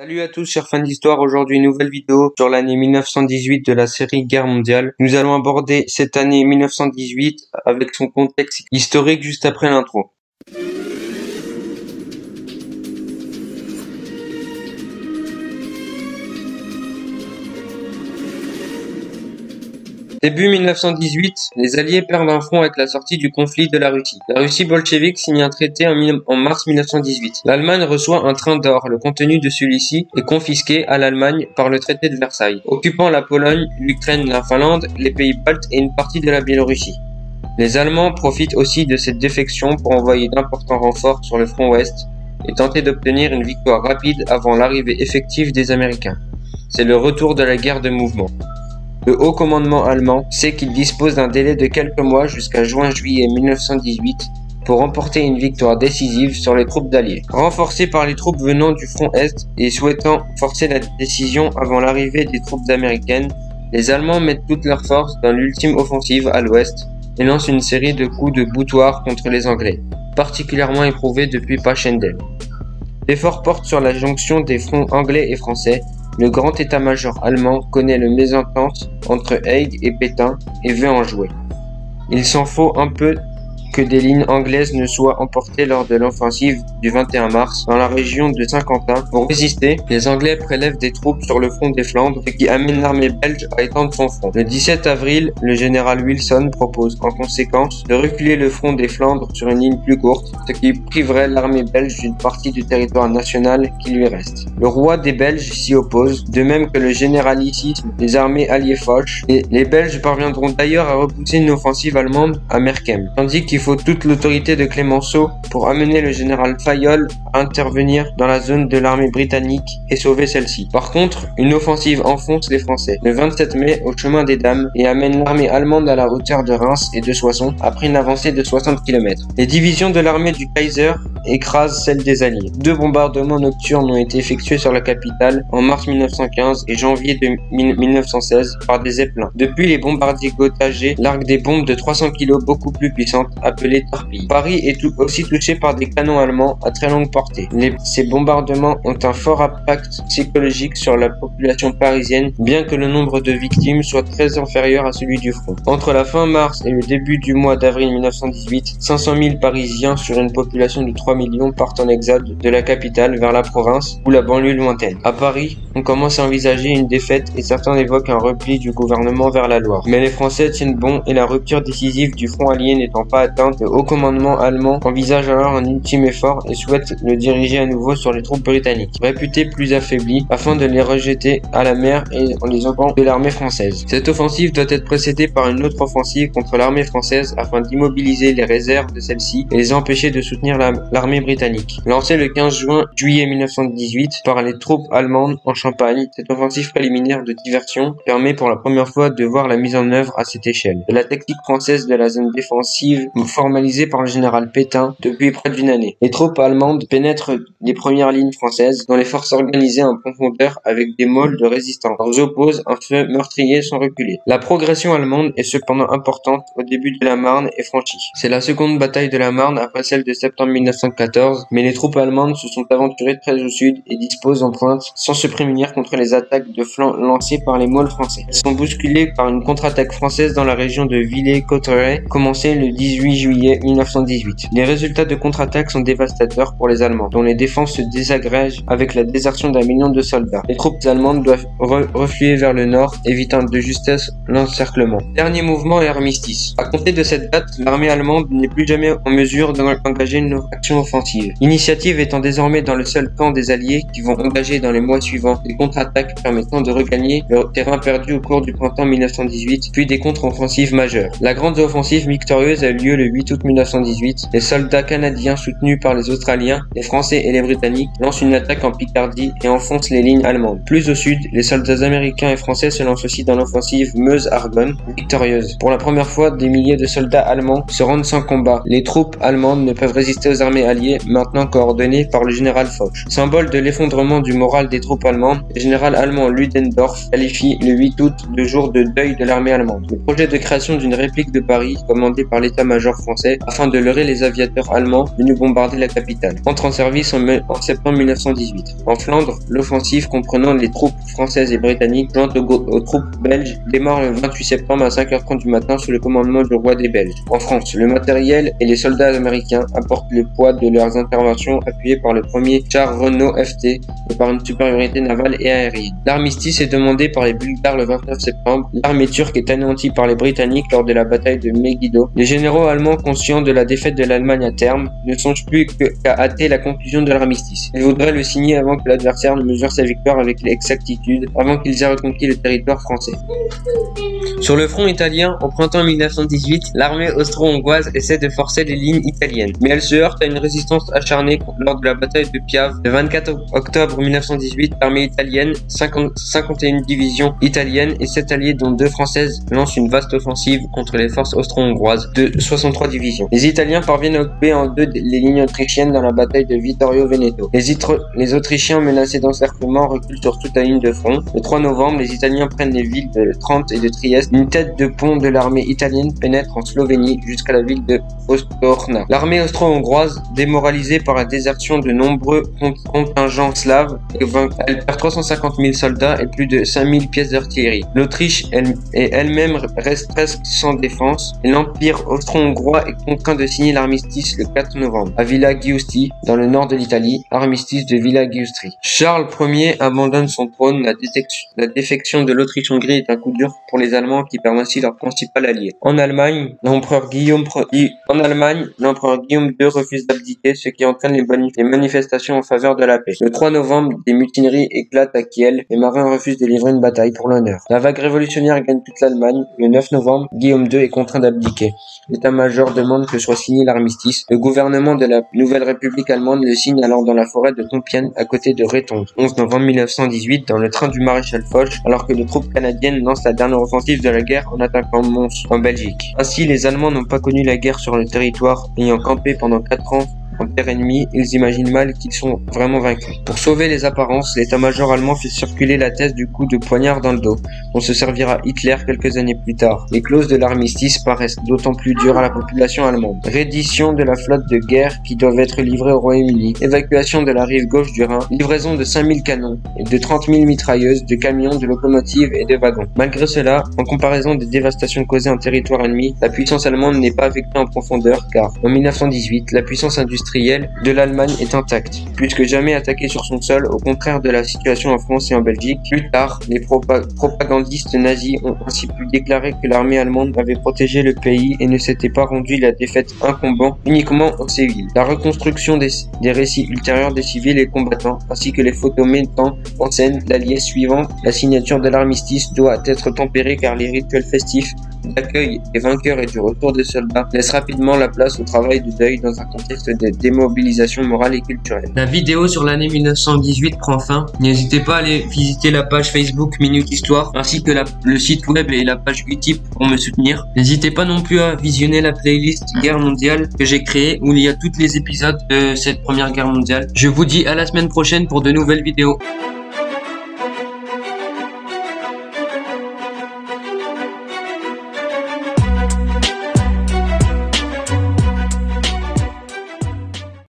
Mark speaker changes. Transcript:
Speaker 1: Salut à tous chers fans d'histoire, aujourd'hui une nouvelle vidéo sur l'année 1918 de la série Guerre mondiale. Nous allons aborder cette année 1918 avec son contexte historique juste après l'intro. Début 1918, les Alliés perdent un front avec la sortie du conflit de la Russie. La Russie bolchevique signe un traité en mars 1918. L'Allemagne reçoit un train d'or. Le contenu de celui-ci est confisqué à l'Allemagne par le traité de Versailles, occupant la Pologne, l'Ukraine, la Finlande, les pays baltes et une partie de la Biélorussie. Les Allemands profitent aussi de cette défection pour envoyer d'importants renforts sur le front ouest et tenter d'obtenir une victoire rapide avant l'arrivée effective des Américains. C'est le retour de la guerre de mouvement. Le haut commandement allemand sait qu'il dispose d'un délai de quelques mois jusqu'à juin-juillet 1918 pour remporter une victoire décisive sur les troupes d'alliés. Renforcés par les troupes venant du front Est et souhaitant forcer la décision avant l'arrivée des troupes américaines, les Allemands mettent toutes leurs forces dans l'ultime offensive à l'ouest et lancent une série de coups de boutoir contre les Anglais, particulièrement éprouvés depuis Passchendaele. L'effort porte sur la jonction des fronts anglais et français. Le grand état-major allemand connaît le mésentente entre Haig et Pétain et veut en jouer. Il s'en faut un peu que des lignes anglaises ne soient emportées lors de l'offensive du 21 mars dans la région de Saint-Quentin. Pour résister, les Anglais prélèvent des troupes sur le front des Flandres, ce qui amène l'armée belge à étendre son front. Le 17 avril, le général Wilson propose en conséquence de reculer le front des Flandres sur une ligne plus courte, ce qui priverait l'armée belge d'une partie du territoire national qui lui reste. Le roi des Belges s'y oppose, de même que le généralissime des armées alliées Foch, et les Belges parviendront d'ailleurs à repousser une offensive allemande à Merkem, tandis qu'il faut toute l'autorité de Clémenceau pour amener le général Fayolle à intervenir dans la zone de l'armée britannique et sauver celle-ci. Par contre, une offensive enfonce les Français le 27 mai au chemin des Dames et amène l'armée allemande à la hauteur de Reims et de Soissons après une avancée de 60 km. Les divisions de l'armée du Kaiser écrasent celles des Alliés. 2 bombardements nocturnes ont été effectués sur la capitale en mars 1915 et janvier 1916 par des zeppelins. Depuis, les bombardiers Gautier larguent des bombes de 300 kg beaucoup plus puissantes appelées torpilles. Paris est aussi touché par des canons allemands à très longue portée. Ces bombardements ont un fort impact psychologique sur la population parisienne, bien que le nombre de victimes soit très inférieur à celui du front. Entre la fin mars et le début du mois d'avril 1918, 500 000 Parisiens sur une population de 3 millions partent en exode de la capitale vers la province ou la banlieue lointaine. À Paris, on commence à envisager une défaite et certains évoquent un repli du gouvernement vers la Loire. Mais les Français tiennent bon et la rupture décisive du front allié n'étant pas atteinte, le haut commandement allemand envisage alors un ultime effort et souhaite le diriger à nouveau sur les troupes britanniques, réputées plus affaiblies, afin de les rejeter à la mer et en les occupant de l'armée française. Cette offensive doit être précédée par une autre offensive contre l'armée française afin d'immobiliser les réserves de celle-ci et les empêcher de soutenir l'armée britannique. Lancée le 15 juillet 1918 par les troupes allemandes en Champagne, cette offensive préliminaire de diversion permet pour la première fois de voir la mise en œuvre à cette échelle de la tactique française de la zone défensive formalisée par le général Pétain depuis près d'une année. Les troupes allemandes pénètrent les premières lignes françaises dont les forces organisées en profondeur avec des môles de résistance leur opposent un feu meurtrier sans reculer. La progression allemande est cependant importante au début de la Marne est franchie. C'est la seconde bataille de la Marne après celle de septembre 1914, mais les troupes allemandes se sont aventurées très au sud et disposent en pointe sans se prémunir contre les attaques de flanc lancées par les môles français. Elles sont bousculées par une contre-attaque française dans la région de Villers-Cotterêts, commencée le 18 juillet 1918. Les résultats de contre-attaque sont dévastateurs pour les Allemands, dont les défenses se désagrègent avec la désertion d'1 million de soldats. Les troupes allemandes doivent refluer vers le nord, évitant de justesse l'encerclement. Dernier mouvement et armistice. À compter de cette date, l'armée allemande n'est plus jamais en mesure d'engager une action offensive. L'initiative étant désormais dans le seul camp des Alliés qui vont engager dans les mois suivants des contre-attaques permettant de regagner le terrain perdu au cours du printemps 1918, puis des contre-offensives majeures. La grande offensive victorieuse a eu lieu le 8 août 1918. Les soldats canadiens soutenus par les Australiens, les Français et les Britanniques lancent une attaque en Picardie et enfoncent les lignes allemandes. Plus au sud, les soldats américains et français se lancent aussi dans l'offensive Meuse-Argonne, victorieuse. Pour la première fois, des milliers de soldats allemands se rendent sans combat. Les troupes allemandes ne peuvent résister aux armées alliées, maintenant coordonnées par le général Foch. Symbole de l'effondrement du moral des troupes allemandes, allemande, le général allemand Ludendorff qualifie le 8 août de jour de deuil de l'armée allemande. Le projet de création d'une réplique de Paris, commandé par l'état-major français, afin de leurrer les aviateurs allemands venus bombarder la capitale, entre en service en septembre 1918. En Flandre, l'offensive comprenant les troupes françaises et britanniques jointes aux troupes belges démarre le 28 septembre à 5h30 du matin sous le commandement du roi des Belges. En France, le matériel et les soldats américains apportent le poids de leurs interventions appuyés par le premier char Renault FT et par une supériorité navale et aérienne. L'armistice est demandé par les Bulgares le 29 septembre. L'armée turque est anéantie par les Britanniques lors de la bataille de Megiddo. Les généraux allemands, conscients de la défaite de l'Allemagne à terme, ne songent plus qu'à hâter la conclusion de l'armistice. Ils voudraient le signer avant que l'adversaire ne mesure sa victoire avec l'exactitude, avant qu'ils aient reconquis le territoire français. Sur le front italien, au printemps 1918, l'armée austro-hongroise essaie de forcer les lignes italiennes, mais elle se heurte à une résistance acharnée lors de la bataille de Piave. Le 24 octobre 1918, l'armée italienne, 51 divisions italiennes et 7 alliés dont 2 françaises lancent une vaste offensive contre les forces austro-hongroises de 63 divisions. Les Italiens parviennent à couper en deux les lignes autrichiennes dans la bataille de Vittorio Veneto. Les Autrichiens menacés d'encerclement reculent sur toute la ligne de front. Le 3 novembre, les Italiens prennent les villes de Trente et de Trieste. Une tête de pont de l'armée italienne pénètre en Slovénie jusqu'à la ville de Ostorna. L'armée austro-hongroise, démoralisée par la désertion de nombreux contingents slaves, elle perd 350 000 soldats et plus de 5000 pièces d'artillerie. L'Autriche elle-même reste presque sans défense et l'Empire austro-hongrois est contraint de signer l'armistice le 4 novembre à Villa Giusti, dans le nord de l'Italie, armistice de Villa Giusti. Charles Ier abandonne son trône. La défection de l'Autriche-Hongrie est un coup dur pour les Allemands qui perdent ainsi leur principal allié. En Allemagne, l'empereur Guillaume II refuse d'abdiquer, ce qui entraîne les manifestations en faveur de la paix. Le 3 novembre, des mutineries éclatent à Kiel. Les marins refusent de livrer une bataille pour l'honneur. La vague révolutionnaire gagne toute l'Allemagne. Le 9 novembre, Guillaume II est contraint d'abdiquer. L'état-major demande que soit signé l'armistice. Le gouvernement de la Nouvelle République allemande le signe alors dans la forêt de Compiègne, à côté de Rétonge. 11 novembre 1918, dans le train du maréchal Foch, alors que les troupes canadiennes lancent la dernière offensive de la guerre en attaquant Mons, en Belgique. Ainsi, les Allemands n'ont pas connu la guerre sur le territoire, ayant campé pendant 4 ans en terre ennemie, ils imaginent mal qu'ils sont vraiment vaincus. Pour sauver les apparences, l'état-major allemand fait circuler la thèse du coup de poignard dans le dos, dont se servira Hitler quelques années plus tard. Les clauses de l'armistice paraissent d'autant plus dures à la population allemande. Reddition de la flotte de guerre qui doivent être livrée au Royaume-Uni, évacuation de la rive gauche du Rhin, livraison de 5000 canons, et de 30 000 mitrailleuses, de camions, de locomotives et de wagons. Malgré cela, en comparaison des dévastations causées en territoire ennemi, la puissance allemande n'est pas affectée en profondeur, car en 1918, la puissance industrielle de l'Allemagne est intacte, plus que jamais attaquée sur son sol, au contraire de la situation en France et en Belgique. Plus tard, les propagandistes nazis ont ainsi pu déclarer que l'armée allemande avait protégé le pays et ne s'était pas rendue la défaite incombant uniquement aux civils. La reconstruction des récits ultérieurs des civils et combattants, ainsi que les photos mettant en scène l'allié suivant la signature de l'armistice doit être tempérée, car les rituels festifs d'accueil des vainqueurs et du retour des soldats laisse rapidement la place au travail de deuil dans un contexte de démobilisation morale et culturelle. La vidéo sur l'année 1918 prend fin. N'hésitez pas à aller visiter la page Facebook Minute Histoire, ainsi que le site web et la page Utip pour me soutenir. N'hésitez pas non plus à visionner la playlist Guerre mondiale que j'ai créée, où il y a tous les épisodes de cette première guerre mondiale. Je vous dis à la semaine prochaine pour de nouvelles vidéos.